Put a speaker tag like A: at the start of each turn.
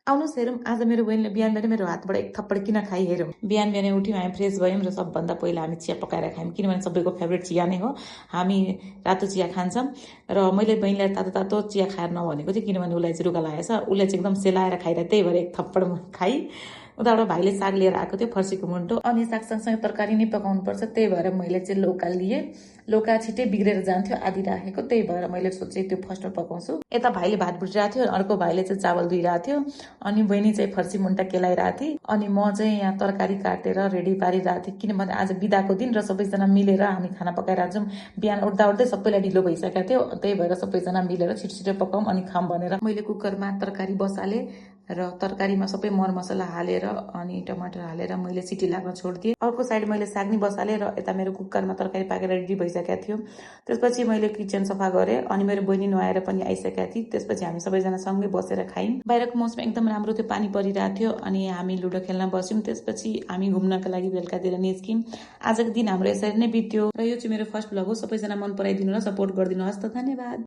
A: आउनुहोस् हेरौँ आज मेरो बहिनीले बिहान बिहानै मेरो हातबाट एक थप्पड किन खाइ हेरौँ। बिहान बिहानै उठ्यौँ, हामी फ्रेस भयौँ र सबभन्दा पहिला हामी चिया पकाएर खायौँ, किनभने सबैको फेभरेट चिया नै हो। हामी रातो चिया खान्छौँ र मैले बहिनीलाई तातो तातो चिया खाएर नभनेको थिएँ, किनभने उसलाई चाहिँ रुगा लागेछ। उसले चाहिँ एकदम सेलाएर खाइरहेको, त्यही भएर एक थप्पड खाइ। उताबाट भाइले साग लिएर आएको थियो, फर्सीको मुन्टो, अनि साग सँगसँगै तरकारी नै पकाउनुपर्छ, त्यही भएर मैले चाहिँ लौका लिएँ। लौका छिट्टै बिग्रेर जान्थ्यो, आधी राखेको, त्यही भएर मैले सोचेँ त्यो फर्स्टमा पकाउँछु। यता भाइले भात भुटिरहेको थियो, अर्को भाइले चाहिँ चावल धुइरहेको थियो, अनि बहिनी चाहिँ फर्सी मुन्टा केलाइरहेको थिए, अनि म चाहिँ यहाँ तरकारी काटेर रेडी पारिरहेको थिएँ, किनभने आज बिदाको दिन र सबैजना मिलेर हामी खाना पकाइरहेको छौँ। बिहान उठ्दा उठ्दै सबैलाई ढिलो भइसकेको थियो, त्यही भएर सबैजना मिलेर छिटो छिटो पकाउँ अनि खाऊँ भनेर मैले कुकरमा तरकारी बसालेँ र तरकारीमा सबै मरमसला हालेर अनि टमाटर हालेर मैले सिटी लाग्न छोडिदिएँ। अर्को साइड मैले साग नि बसालेँ र यता मेरो कुकरमा तरकारी पाकेर रेडी भइसकेको थियो। त्यसपछि मैले किचन सफा गरेँ अनि मेरो बहिनी नुहाएर पनि आइसकेका थिए। त्यसपछि हामी सबैजना सँगै बसेर खायौँ। बाहिरको मौसम एकदम राम्रो थियो, पानी परिरहेको थियो, अनि हामी लुडो खेल्न बस्यौँ। त्यसपछि हामी घुम्नका लागि बेलुकातिर निस्क्यौँ। आजको दिन हाम्रो यसरी नै बित्यो र यो चाहिँ मेरो फर्स्ट भ्लग हो। सबैजना मन पराइदिनु र सपोर्ट गरिदिनुहोस् त, धन्यवाद।